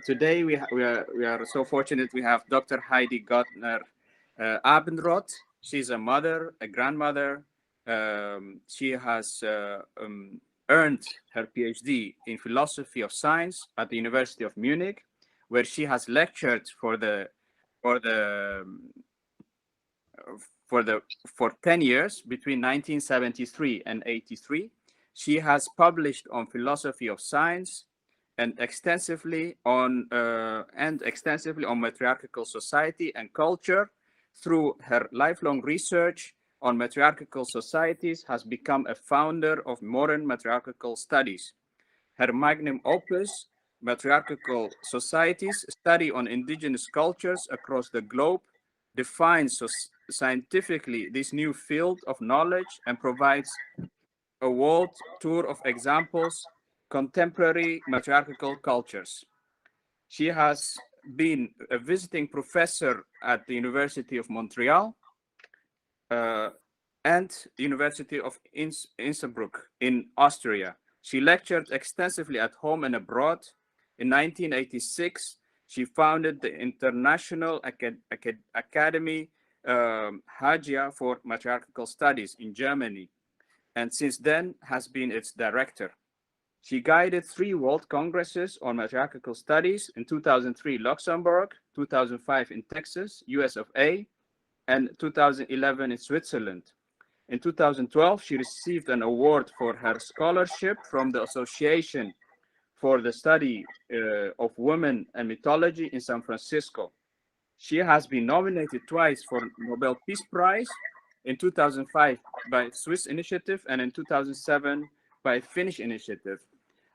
Today we are so fortunate we have Dr. Heidi Gottner Abendroth. She's a mother, a grandmother. She has earned her PhD in philosophy of science at the University of Munich, where she has lectured for the for the for 10 years between 1973 and 83. She has published on philosophy of science and extensively on matriarchal society and culture. Through her lifelong research on matriarchal societies, has become a founder of modern matriarchal studies. Her magnum opus, Matriarchal Societies, study on indigenous cultures across the globe, defines scientifically this new field of knowledge and provides a world tour of examples contemporary matriarchal cultures. She has been a visiting professor at the University of Montreal uh, and University of Innsbruck in Austria. She lectured extensively at home and abroad. In 1986, she founded the International Academy Hagia for Matriarchal Studies in Germany, and since then has been its director. She guided 3 World Congresses on Matriarchal Studies in 2003 Luxembourg, 2005 in Texas, US of A, and 2011 in Switzerland. In 2012, she received an award for her scholarship from the Association for the Study of Women and Mythology in San Francisco. She has been nominated twice for Nobel Peace Prize, in 2005 by Swiss Initiative and in 2007 by Finnish Initiative.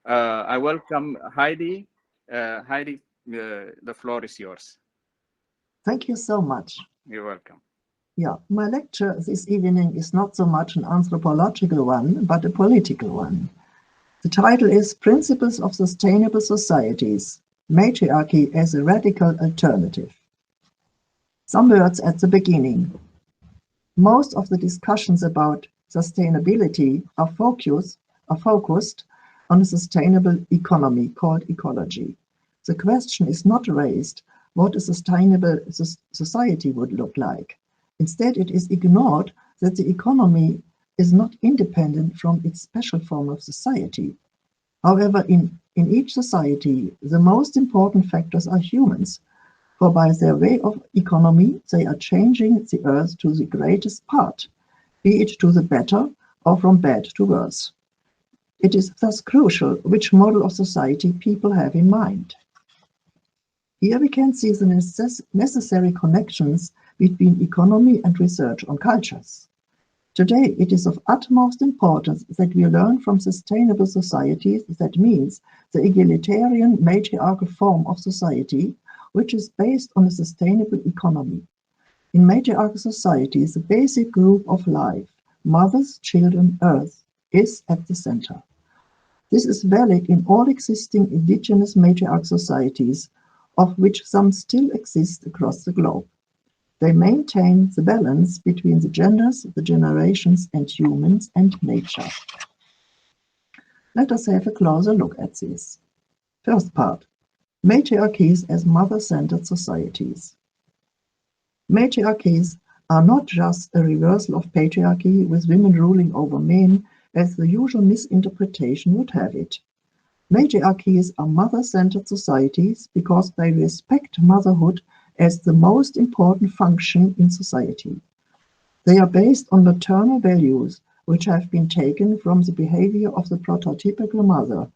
I welcome Heidi. Heidi, the floor is yours. Thank you so much. You're welcome. Yeah, my lecture this evening is not so much an anthropological one, but a political one. The title is Principles of Sustainable Societies, Matriarchy as a Radical Alternative. Some words at the beginning. Most of the discussions about sustainability are focused on a sustainable economy called ecology. The question is not raised what a sustainable society would look like. Instead, it is ignored that the economy is not independent from its special form of society. However, in each society, the most important factors are humans, for by their way of economy, they are changing the earth to the greatest part, be it to the better or from bad to worse. It is thus crucial which model of society people have in mind. Here we can see the necessary connections between economy and research on cultures. Today, it is of utmost importance that we learn from sustainable societies, that means the egalitarian matriarchal form of society, which is based on a sustainable economy. In matriarchal societies, the basic group of life, mothers, children, earth, is at the center. This is valid in all existing indigenous matriarchal societies, of which some still exist across the globe. They maintain the balance between the genders, the generations, and humans and nature. Let us have a closer look at this. First part, matriarchies as mother-centered societies. Matriarchies are not just a reversal of patriarchy with women ruling over men, as the usual misinterpretation would have it. Matriarchies are mother-centered societies because they respect motherhood as the most important function in society. They are based on maternal values which have been taken from the behavior of the prototypical mother: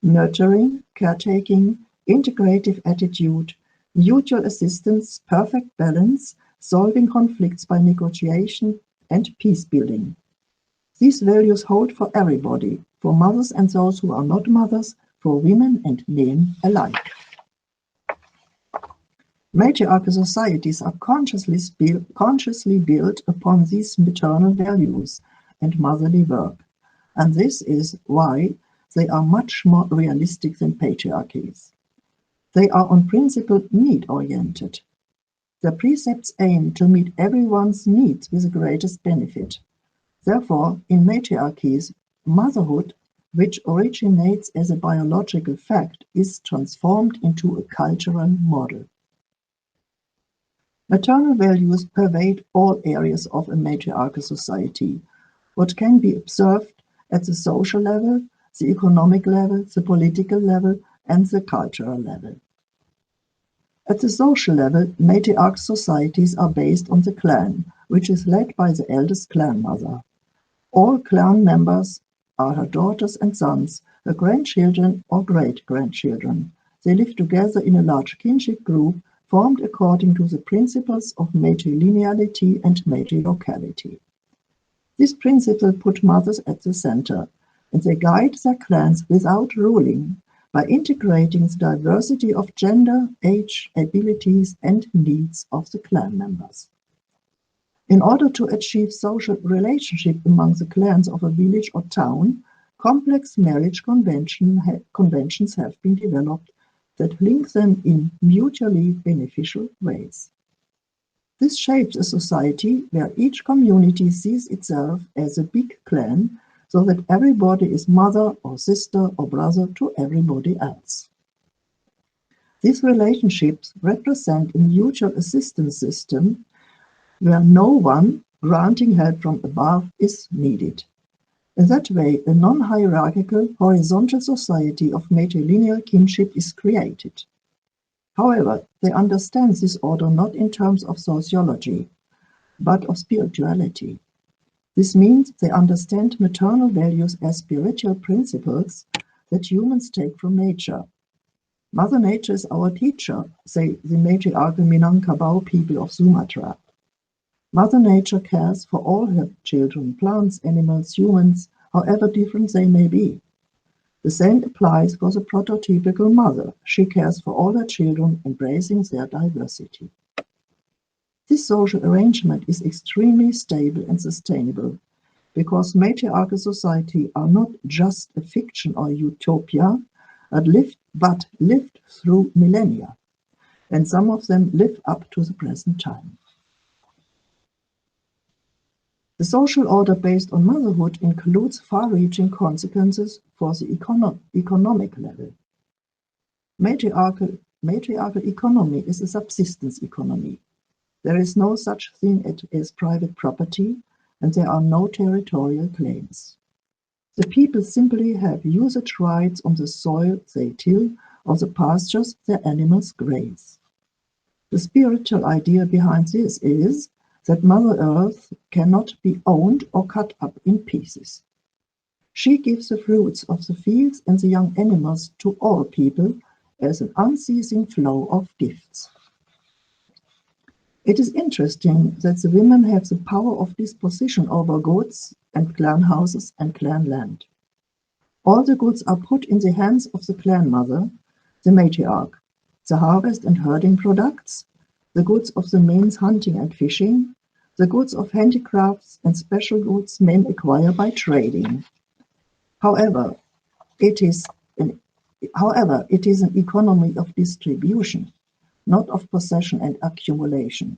nurturing, caretaking, integrative attitude, mutual assistance, perfect balance, solving conflicts by negotiation, and peace building. These values hold for everybody, for mothers and those who are not mothers, for women and men alike. Matriarchal societies are consciously built upon these maternal values and motherly work, and this is why they are much more realistic than patriarchies. They are on principle need-oriented. Their precepts aim to meet everyone's needs with the greatest benefit. Therefore, in matriarchies, motherhood which originates as a biological fact, is transformed into a cultural model. Maternal values pervade all areas of a matriarchal society. What can be observed at the social level, the economic level, the political level, and the cultural level. At the social level, matriarch societies are based on the clan, which is led by the eldest clan mother. All clan members are her daughters and sons, her grandchildren or great-grandchildren. They live together in a large kinship group formed according to the principles of matrilineality and matriarchality. These principles put mothers at the center, and they guide their clans without ruling, by integrating the diversity of gender, age, abilities, and needs of the clan members. In order to achieve social relationship among the clans of a village or town, complex marriage conventions have been developed that link them in mutually beneficial ways. This shapes a society where each community sees itself as a big clan, so that everybody is mother or sister or brother to everybody else. These relationships represent a mutual assistance system where no one granting help from above is needed. In that way, a non-hierarchical, horizontal society of matrilineal kinship is created. However, they understand this order not in terms of sociology, but of spirituality. This means they understand maternal values as spiritual principles that humans take from nature. Mother Nature is our teacher, say the matriarchal Minangkabau people of Sumatra. Mother Nature cares for all her children, plants, animals, humans, however different they may be. The same applies for the prototypical mother. She cares for all her children, embracing their diversity. This social arrangement is extremely stable and sustainable, because matriarchal society are not just a fiction or utopia, but lived through millennia, and some of them live up to the present time. The social order based on motherhood includes far-reaching consequences for the economic level. Matriarchal economy is a subsistence economy. There is no such thing as private property, and there are no territorial claims. The people simply have usage rights on the soil they till or the pastures their animals graze. The spiritual idea behind this is that Mother Earth cannot be owned or cut up in pieces. She gives the fruits of the fields and the young animals to all people as an unceasing flow of gifts. It is interesting that the women have the power of disposition over goods and clan houses and clan land. All the goods are put in the hands of the clan mother, the matriarch, the harvest and herding products, the goods of the men's hunting and fishing, the goods of handicrafts and special goods men acquire by trading. However, it is an economy of distribution, not of possession and accumulation.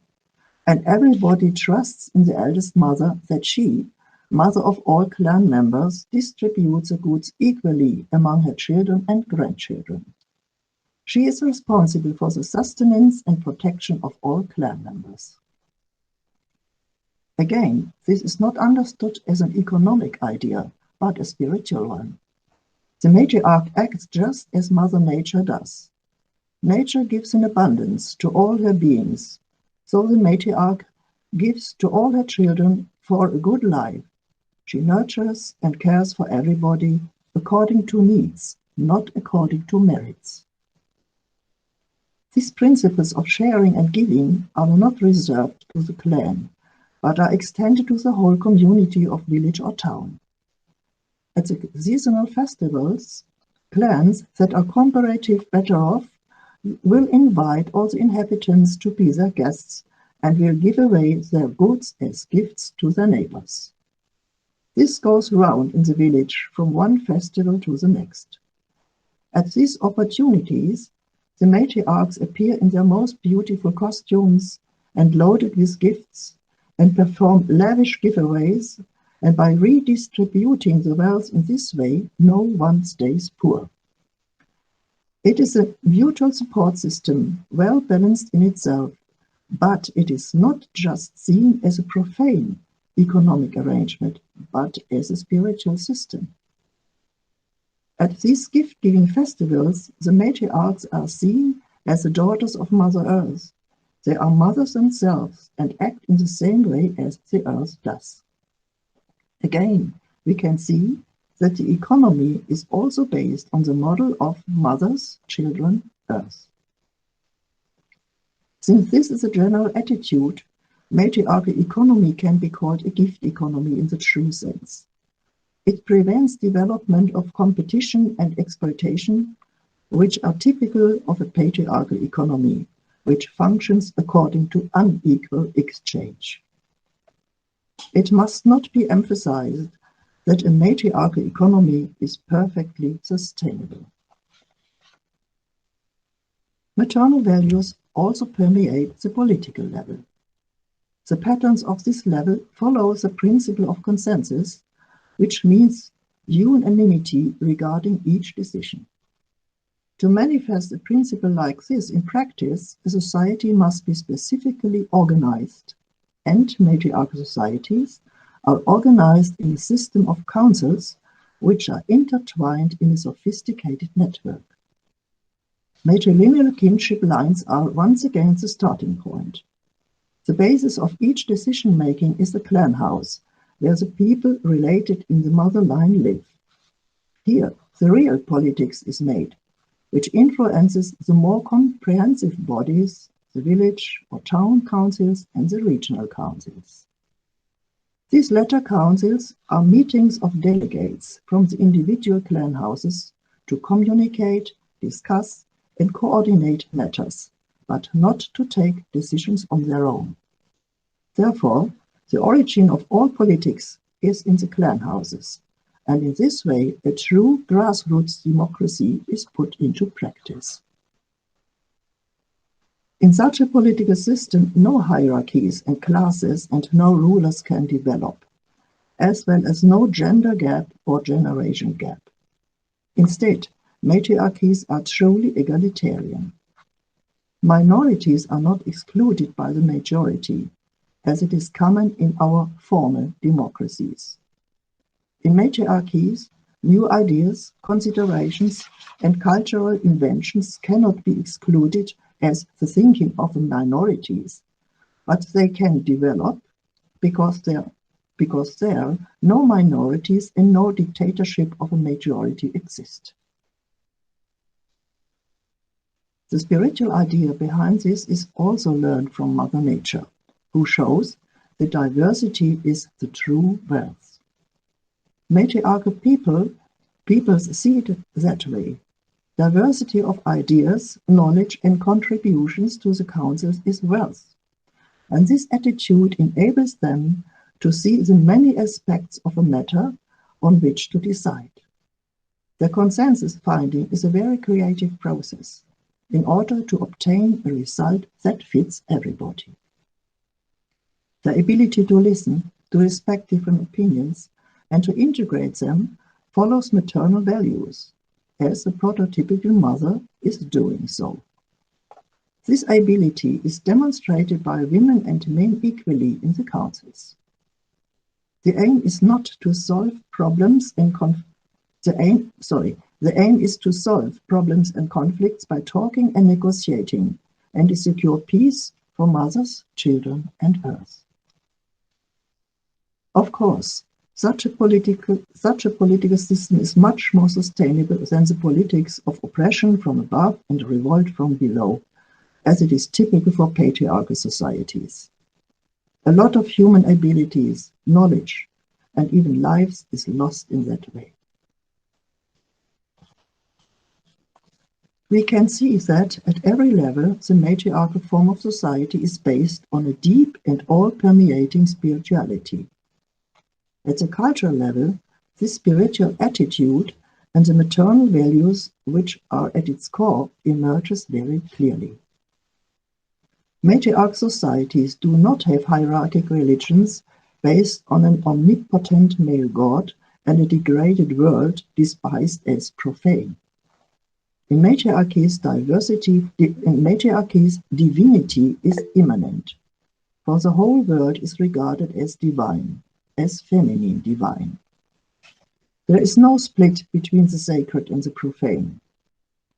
And everybody trusts in the eldest mother that she, mother of all clan members, distributes the goods equally among her children and grandchildren. She is responsible for the sustenance and protection of all clan members. Again, this is not understood as an economic idea, but a spiritual one. The matriarch acts just as Mother Nature does. Nature gives in abundance to all her beings, so the matriarch gives to all her children for a good life. She nurtures and cares for everybody according to needs, not according to merits. These principles of sharing and giving are not reserved to the clan, but are extended to the whole community of village or town. At the seasonal festivals, clans that are comparatively better off will invite all the inhabitants to be their guests and will give away their goods as gifts to their neighbors. This goes round in the village from one festival to the next. At these opportunities, the matriarchs appear in their most beautiful costumes and loaded with gifts and perform lavish giveaways and by redistributing the wealth in this way, no one stays poor. It is a mutual support system, well balanced in itself, but it is not just seen as a profane economic arrangement, but as a spiritual system. At these gift-giving festivals, the matriarchs are seen as the daughters of Mother Earth. They are mothers themselves and act in the same way as the Earth does. Again, we can see that the economy is also based on the model of mothers, children, Earth. Since this is a general attitude, matriarchal economy can be called a gift economy in the true sense. It prevents development of competition and exploitation, which are typical of a patriarchal economy, which functions according to unequal exchange. It must not be emphasized that a matriarchal economy is perfectly sustainable. Maternal values also permeate the political level. The patterns of this level follow the principle of consensus, which means unanimity regarding each decision. To manifest a principle like this in practice, a society must be specifically organized, and matriarchal societies are organized in a system of councils which are intertwined in a sophisticated network. Matrilineal kinship lines are once again the starting point. The basis of each decision-making is the clan house, where the people related in the mother line live. Here, the real politics is made, which influences the more comprehensive bodies, the village or town councils and the regional councils. These latter councils are meetings of delegates from the individual clan houses to communicate, discuss, and coordinate matters, but not to take decisions on their own. Therefore, the origin of all politics is in the clan houses, and in this way a true grassroots democracy is put into practice. In such a political system, no hierarchies and classes and no rulers can develop, as well as no gender gap or generation gap. Instead, matriarchies are truly egalitarian. Minorities are not excluded by the majority, as it is common in our formal democracies. In matriarchies, new ideas, considerations, and cultural inventions cannot be excluded as the thinking of the minorities, but they can develop because there no minorities and no dictatorship of a majority exist. The spiritual idea behind this is also learned from Mother Nature, who shows that diversity is the true wealth. Matriarchal peoples see it that way. Diversity of ideas, knowledge, and contributions to the councils is wealth, and this attitude enables them to see the many aspects of a matter on which to decide. The consensus finding is a very creative process in order to obtain a result that fits everybody. The ability to listen, to respect different opinions, and to integrate them follows maternal values, as the prototypical mother is doing so. This ability is demonstrated by women and men equally in the councils. The aim is not to solve problems and the aim is to solve problems and conflicts by talking and negotiating, and to secure peace for mothers, children, and Earth. Of course, such a political system is much more sustainable than the politics of oppression from above and revolt from below, as it is typical for patriarchal societies. A lot of human abilities, knowledge, and even lives is lost in that way. We can see that at every level, the matriarchal form of society is based on a deep and all-permeating spirituality. At the cultural level, this spiritual attitude and the maternal values which are at its core emerges very clearly. Matriarch societies do not have hierarchical religions based on an omnipotent male god and a degraded world despised as profane. In matriarchies, divinity is immanent, for the whole world is regarded as divine, as feminine divine. There is no split between the sacred and the profane.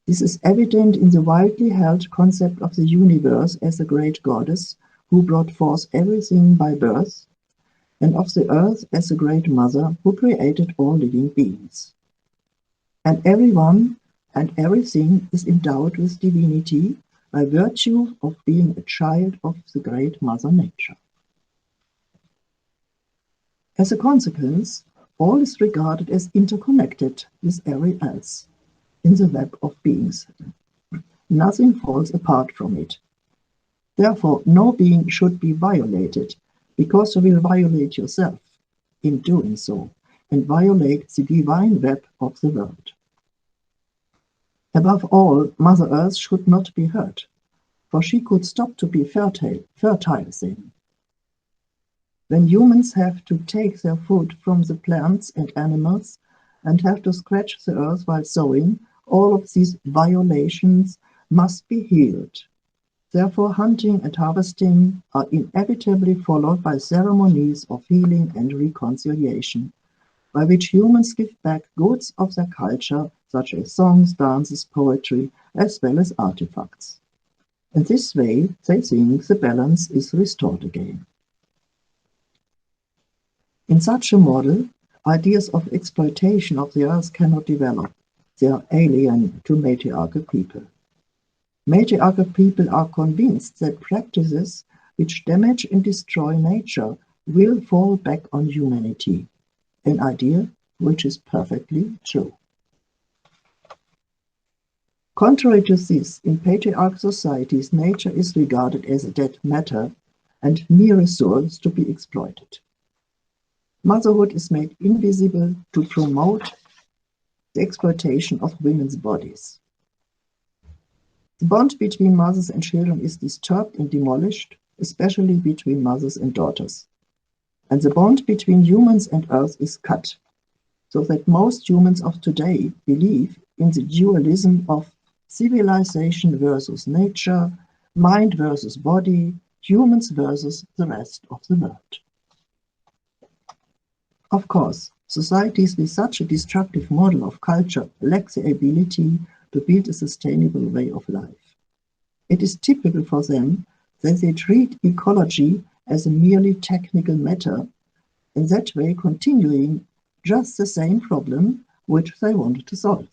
This is evident in the widely held concept of the universe as a great goddess who brought forth everything by birth, and of the earth as a great mother who created all living beings. And everyone and everything is endowed with divinity by virtue of being a child of the great Mother Nature. As a consequence, all is regarded as interconnected with every else in the web of beings. Nothing falls apart from it. Therefore, no being should be violated, because you will violate yourself in doing so, and violate the divine web of the world. Above all, Mother Earth should not be hurt, for she could stop to be fertile then. When humans have to take their food from the plants and animals and have to scratch the earth while sowing, all of these violations must be healed. Therefore, hunting and harvesting are inevitably followed by ceremonies of healing and reconciliation, by which humans give back goods of their culture, such as songs, dances, poetry, as well as artifacts. In this way, they think the balance is restored again. In such a model, ideas of exploitation of the earth cannot develop. They are alien to matriarchal people. Matriarchal people are convinced that practices which damage and destroy nature will fall back on humanity, an idea which is perfectly true. Contrary to this, in patriarchal societies, nature is regarded as a dead matter and mere resource to be exploited. Motherhood is made invisible to promote the exploitation of women's bodies. The bond between mothers and children is disturbed and demolished, especially between mothers and daughters. And the bond between humans and earth is cut, so that most humans of today believe in the dualism of civilization versus nature, mind versus body, humans versus the rest of the world. Of course, societies with such a destructive model of culture lack the ability to build a sustainable way of life. It is typical for them that they treat ecology as a merely technical matter, in that way continuing just the same problem which they wanted to solve.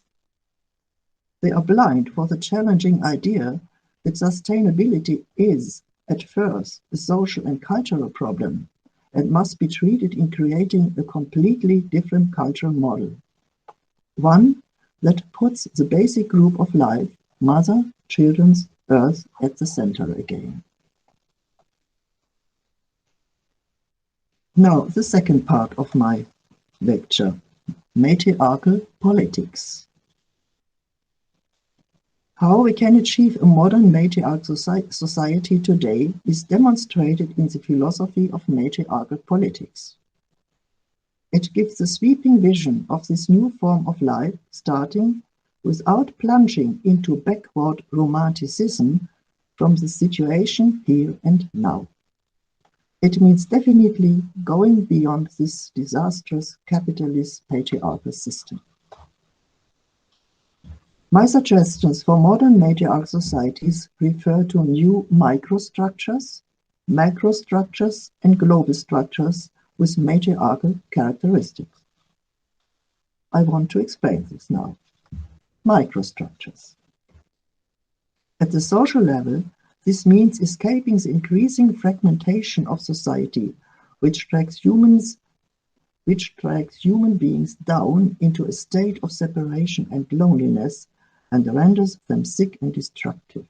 They are blind for the challenging idea that sustainability is, at first, a social and cultural problem, and must be treated in creating a completely different cultural model. One that puts the basic group of life, mother, children, earth, at the center again. Now, the second part of my lecture, matriarchal politics. How we can achieve a modern matriarchal society today is demonstrated in the philosophy of matriarchal politics. It gives a sweeping vision of this new form of life, starting without plunging into backward romanticism from the situation here and now. It means definitely going beyond this disastrous capitalist patriarchal system. My suggestions for modern matriarchal societies refer to new microstructures, macrostructures, and global structures with matriarchal characteristics. I want to explain this now. Microstructures. At the social level, this means escaping the increasing fragmentation of society, which drags human beings down into a state of separation and loneliness and renders them sick and destructive.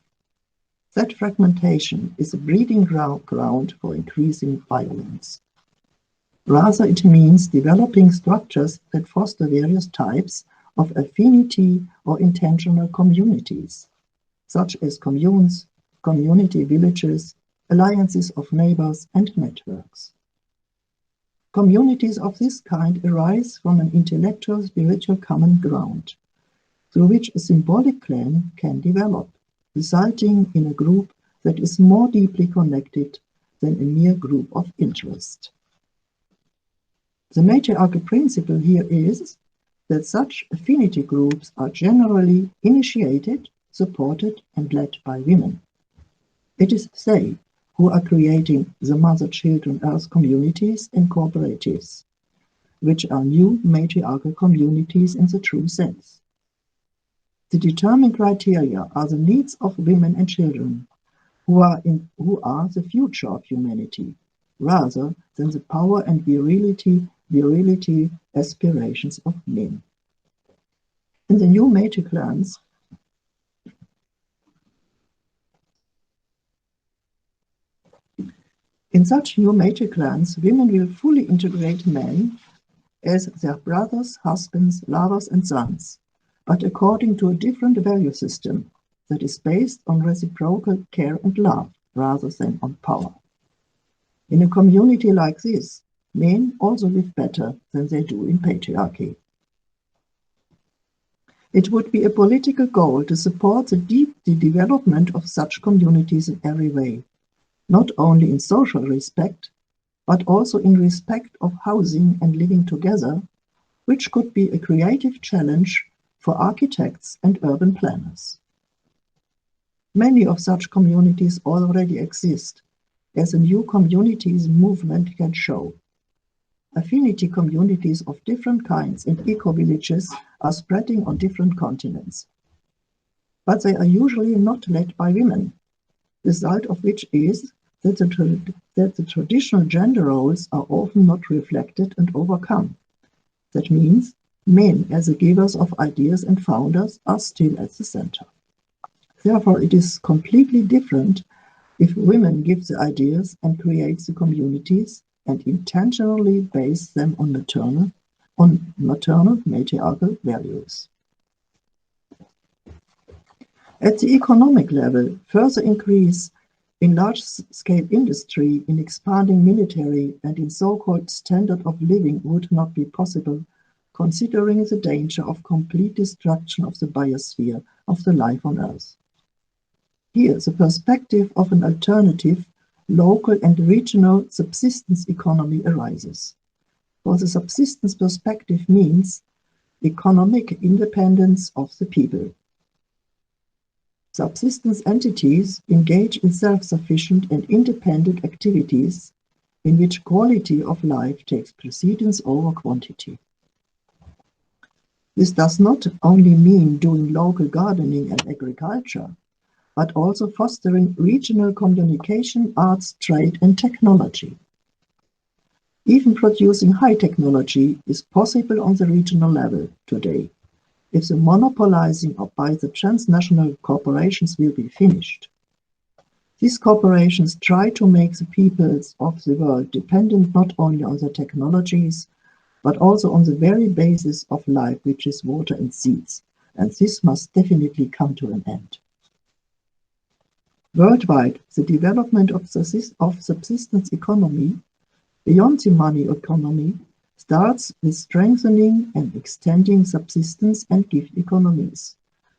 That fragmentation is a breeding ground for increasing violence. Rather, it means developing structures that foster various types of affinity or intentional communities, such as communes, community villages, alliances of neighbors, and networks. Communities of this kind arise from an intellectual spiritual common ground, through which a symbolic clan can develop, resulting in a group that is more deeply connected than a mere group of interest. The matriarchal principle here is that such affinity groups are generally initiated, supported, and led by women. It is they who are creating the mother-children earth communities and cooperatives, which are new matriarchal communities in the true sense. The determining criteria are the needs of women and children, who are the future of humanity, rather than the power and virility aspirations of men. In the new matriclans, in such new matriclans, women will fully integrate men as their brothers, husbands, lovers, and sons, but according to a different value system that is based on reciprocal care and love rather than on power. In a community like this, men also live better than they do in patriarchy. It would be a political goal to support the development of such communities in every way, not only in social respect, but also in respect of housing and living together, which could be a creative challenge for architects and urban planners. Many of such communities already exist, as a new communities movement can show. Affinity communities of different kinds and eco-villages are spreading on different continents. But they are usually not led by women, the result of which is that the traditional gender roles are often not reflected and overcome. That means men, as the givers of ideas and founders, are still at the center. Therefore, it is completely different if women give the ideas and create the communities and intentionally base them on maternal matriarchal values. At the economic level, further increase in large-scale industry, in expanding military, and in so-called standard of living would not be possible, considering the danger of complete destruction of the biosphere of the life on Earth. Here, the perspective of an alternative, local and regional subsistence economy arises. For the subsistence perspective means economic independence of the people. Subsistence entities engage in self-sufficient and independent activities in which quality of life takes precedence over quantity. This does not only mean doing local gardening and agriculture, but also fostering regional communication, arts, trade, and technology. Even producing high technology is possible on the regional level today, if the monopolizing by the transnational corporations will be finished. These corporations try to make the peoples of the world dependent not only on the technologies, but also on the very basis of life, which is water and seeds, and this must definitely come to an end. Worldwide, the development of subsistence economy, beyond the money economy, starts with strengthening and extending subsistence and gift economies,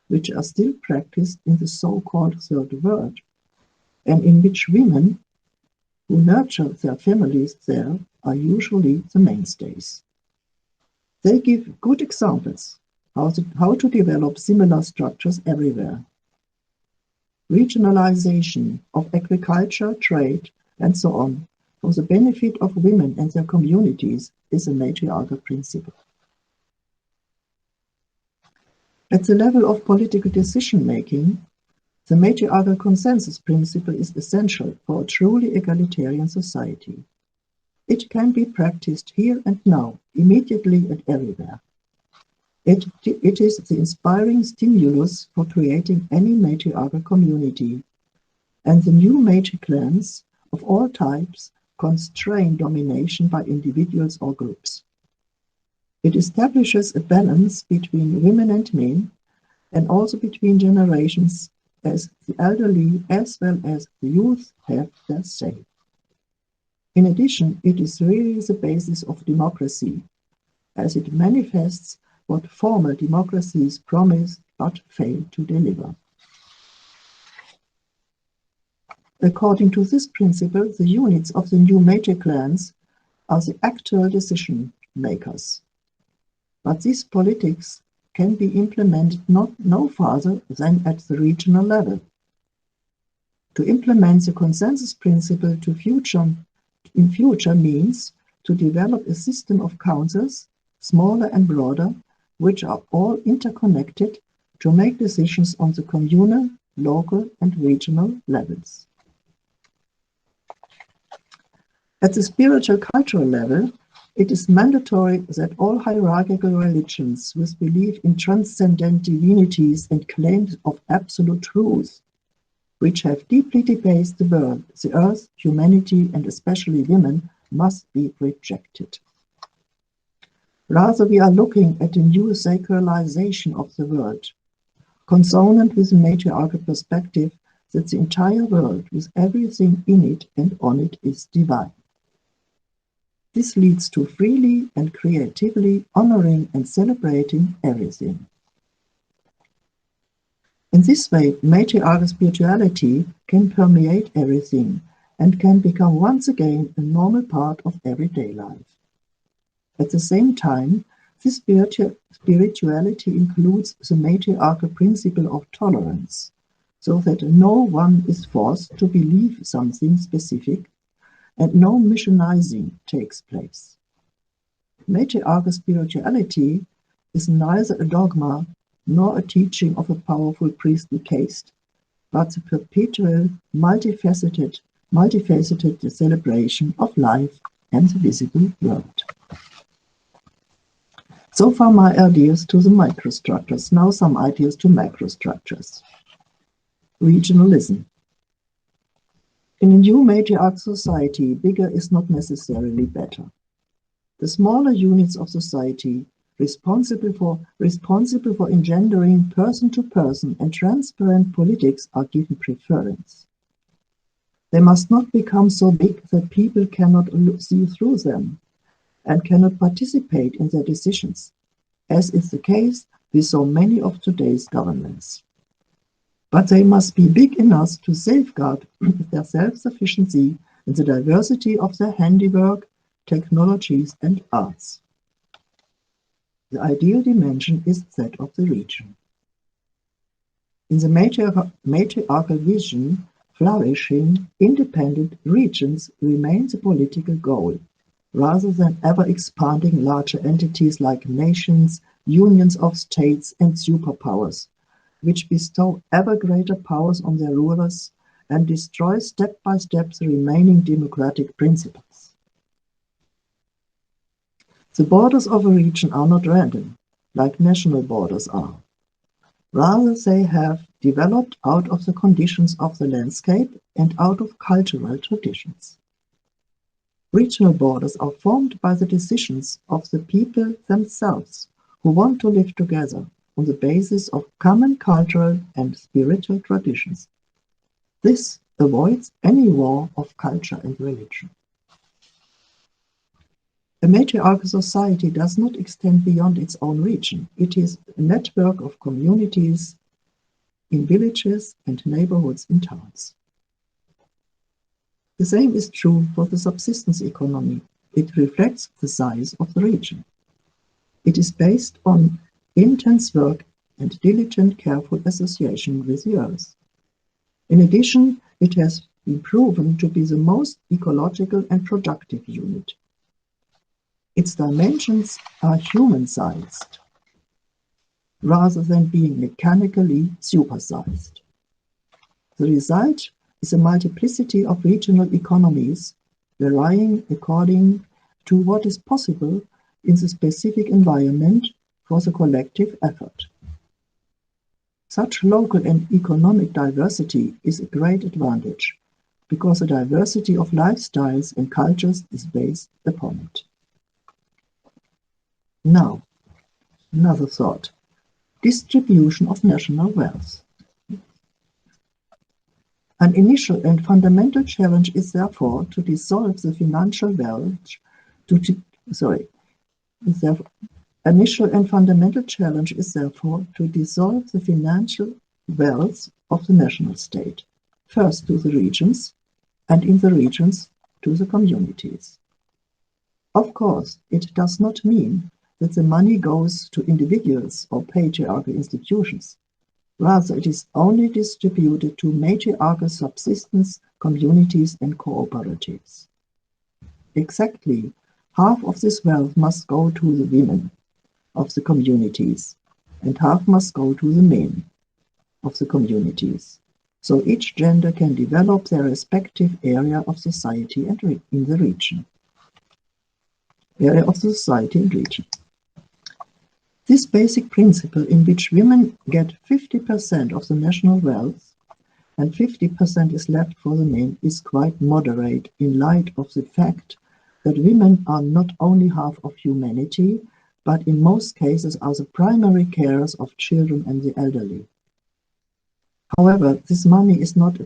which are still practiced in the so-called Third World, and in which women who nurture their families there are usually the mainstays. They give good examples how to develop similar structures everywhere. Regionalization of agriculture, trade, and so on, for the benefit of women and their communities, is a matriarchal principle. At the level of political decision-making, the matriarchal consensus principle is essential for a truly egalitarian society. It can be practiced here and now, immediately and everywhere. It is the inspiring stimulus for creating any matriarchal community, and the new matriclans of all types constrain domination by individuals or groups. It establishes a balance between women and men, and also between generations, as the elderly as well as the youth have their say. In addition, it is really the basis of democracy, as it manifests what formal democracies promise but fail to deliver. According to this principle, the units of the new Meitei clans are the actual decision makers. But these politics can be implemented no farther than at the regional level. To implement the consensus principle in future means to develop a system of councils, smaller and broader, which are all interconnected to make decisions on the communal, local, and regional levels. At the spiritual cultural level, it is mandatory that all hierarchical religions with belief in transcendent divinities and claims of absolute truth, which have deeply debased the world, the earth, humanity, and especially women, must be rejected. Rather, we are looking at a new sacralization of the world, consonant with the matriarchal perspective that the entire world, with everything in it and on it, is divine. This leads to freely and creatively honoring and celebrating everything. In this way, matriarchal spirituality can permeate everything and can become once again a normal part of everyday life. At the same time, this spirituality includes the matriarchal principle of tolerance, so that no one is forced to believe something specific and no missionizing takes place. Matriarchal spirituality is neither a dogma nor a teaching of a powerful priestly caste, but the perpetual, multifaceted celebration of life and the visible world. So far my ideas to the microstructures, now some ideas to macrostructures. Regionalism. In a new matriarchal society, bigger is not necessarily better. The smaller units of society, responsible for engendering person-to-person and transparent politics, are given preference. They must not become so big that people cannot see through them and cannot participate in their decisions, as is the case with so many of today's governments. But they must be big enough to safeguard their self-sufficiency in the diversity of their handiwork, technologies, and arts. The ideal dimension is that of the region. In the matriarchal vision, flourishing, independent regions remain the political goal, rather than ever expanding larger entities like nations, unions of states, and superpowers, which bestow ever greater powers on their rulers and destroy step by step the remaining democratic principles. The borders of a region are not random, like national borders are. Rather, they have developed out of the conditions of the landscape and out of cultural traditions. Regional borders are formed by the decisions of the people themselves, who want to live together on the basis of common cultural and spiritual traditions. This avoids any war of culture and religion. A matriarchal society does not extend beyond its own region. It is a network of communities in villages and neighborhoods in towns. The same is true for the subsistence economy. It reflects the size of the region. It is based on intense work and diligent, careful association with the earth. In addition, it has been proven to be the most ecological and productive unit. Its dimensions are human-sized, rather than being mechanically supersized. The result is a multiplicity of regional economies, varying according to what is possible in the specific environment for the collective effort. Such local and economic diversity is a great advantage, because the diversity of lifestyles and cultures is based upon it. Now, another thought: distribution of national wealth. An initial and fundamental challenge is therefore to dissolve the financial wealth Initial and fundamental challenge is therefore to dissolve the financial wealth of the national state, first to the regions, and in the regions to the communities. Of course, it does not mean that the money goes to individuals or patriarchal institutions. Rather, it is only distributed to matriarchal subsistence communities and cooperatives. Exactly half of this wealth must go to the women of the communities, and half must go to the men of the communities. So each gender can develop their respective area of society and in the region. Area of the society and region. This basic principle in which women get 50% of the national wealth and 50% is left for the men is quite moderate in light of the fact that women are not only half of humanity, but in most cases are the primary carers of children and the elderly. However, this money is not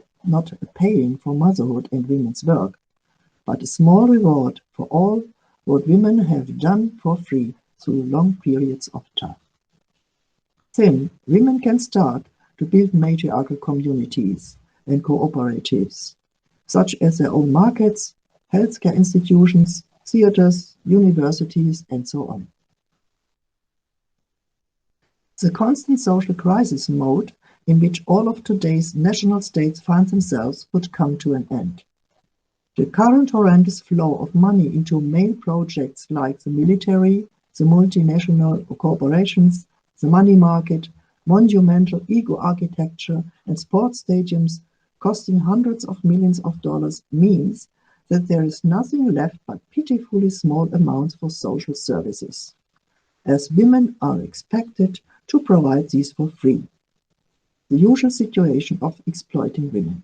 paying for motherhood and women's work, but a small reward for all what women have done for free through long periods of time. Then, women can start to build matriarchal communities and cooperatives, such as their own markets, healthcare institutions, theaters, universities, and so on. The constant social crisis mode in which all of today's national states find themselves would come to an end. The current horrendous flow of money into male projects like the military, the multinational corporations, the money market, monumental ego architecture, and sports stadiums costing hundreds of millions of dollars means that there is nothing left but pitifully small amounts for social services, as women are expected to provide these for free. The usual situation of exploiting women.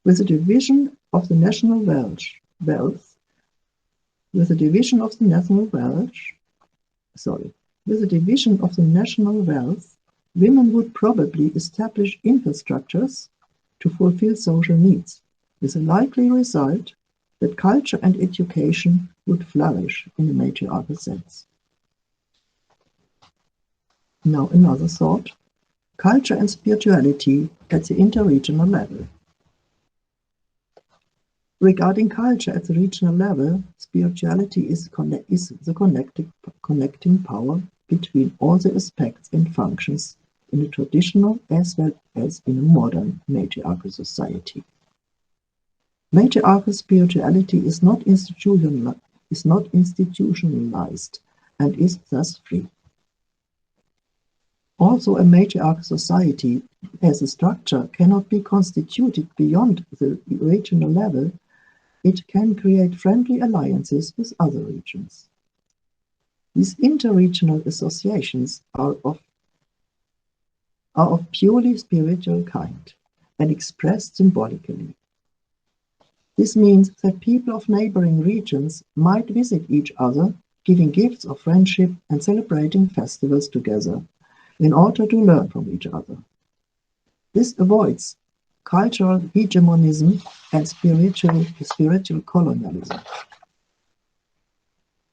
With the division of the national wealth, women would probably establish infrastructures to fulfill social needs, with a likely result that culture and education would flourish in a matriarchal sense. Now another thought, culture and spirituality at the interregional level. Regarding culture at the regional level, spirituality is the connecting power between all the aspects and functions in a traditional as well as in a modern matriarchal society. Matriarchal spirituality is not institutionalized and is thus free. Also, a matriarchal society as a structure cannot be constituted beyond the regional level. It can create friendly alliances with other regions. These interregional associations are of purely spiritual kind and expressed symbolically. This means that people of neighboring regions might visit each other, giving gifts of friendship and celebrating festivals together in order to learn from each other. This avoids cultural hegemonism and spiritual colonialism.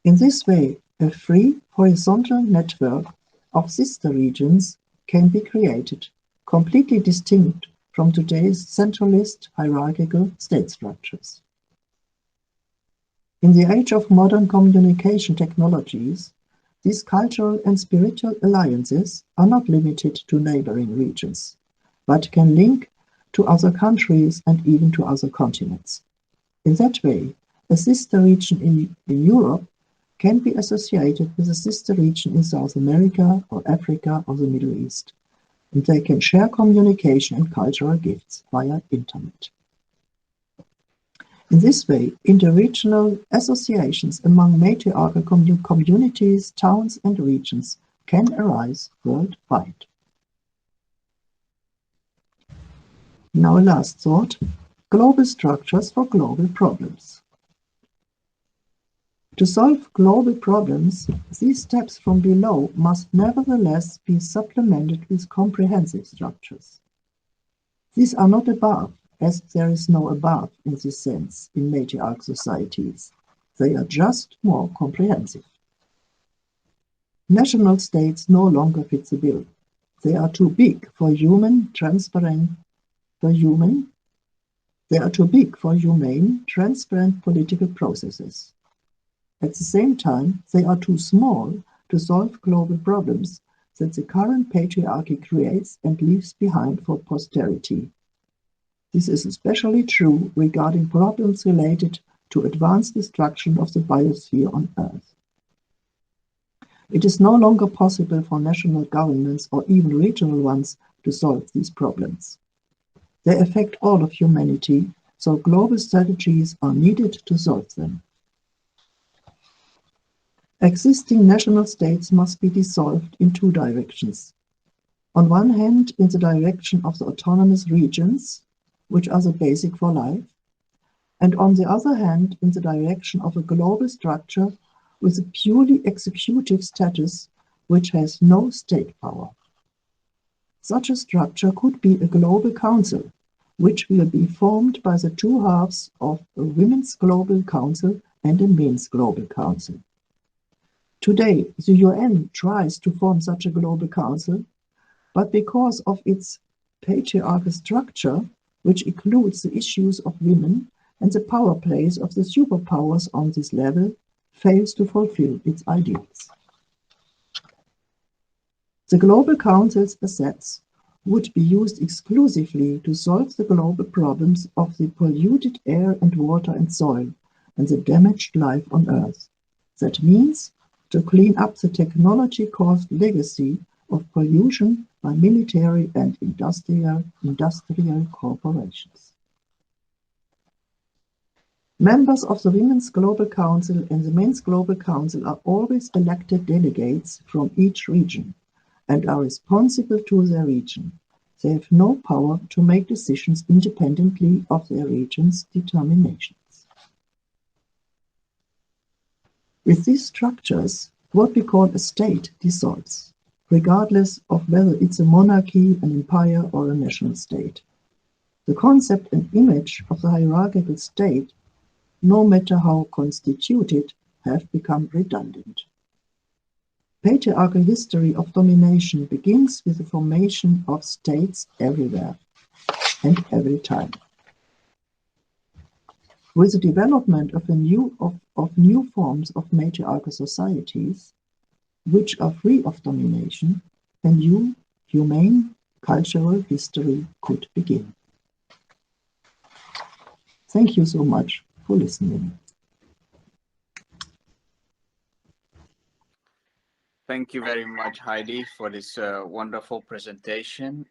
In this way, a free horizontal network of sister regions can be created, completely distinct from today's centralist hierarchical state structures. In the age of modern communication technologies, these cultural and spiritual alliances are not limited to neighboring regions, but can link to other countries and even to other continents. In that way, a sister region in Europe can be associated with a sister region in South America or Africa or the Middle East, and they can share communication and cultural gifts via internet. In this way, interregional associations among matriarchal communities, towns, and regions can arise worldwide. Now, a last thought, global structures for global problems. To solve global problems, these steps from below must nevertheless be supplemented with comprehensive structures. These are not above, as there is no above in this sense in matriarch societies. They are just more comprehensive. National states no longer fit the bill. They are too big for humane, transparent political processes. At the same time, they are too small to solve global problems that the current patriarchy creates and leaves behind for posterity. This is especially true regarding problems related to advanced destruction of the biosphere on Earth. It is no longer possible for national governments or even regional ones to solve these problems. They affect all of humanity, so global strategies are needed to solve them. Existing national states must be dissolved in two directions. On one hand, in the direction of the autonomous regions, which are the basic for life, and on the other hand, in the direction of a global structure with a purely executive status, which has no state power. Such a structure could be a global council, which will be formed by the two halves of a Women's Global Council and a Men's Global Council. Today, the UN tries to form such a global council, but because of its patriarchal structure, which includes the issues of women and the power plays of the superpowers on this level, fails to fulfill its ideals. The Global Council's assets would be used exclusively to solve the global problems of the polluted air and water and soil and the damaged life on Earth. That means to clean up the technology-caused legacy of pollution by military and industrial corporations. Members of the Women's Global Council and the Men's Global Council are always elected delegates from each region and are responsible to their region. They have no power to make decisions independently of their region's determinations. With these structures, what we call a state dissolves, regardless of whether it's a monarchy, an empire, or a national state. The concept and image of the hierarchical state, no matter how constituted, have become redundant. Patriarchal history of domination begins with the formation of states everywhere and every time. With the development of new forms of matriarchal societies, which are free of domination, a new, humane, cultural history could begin. Thank you so much for listening. Thank you very much, Heidi, for this wonderful presentation.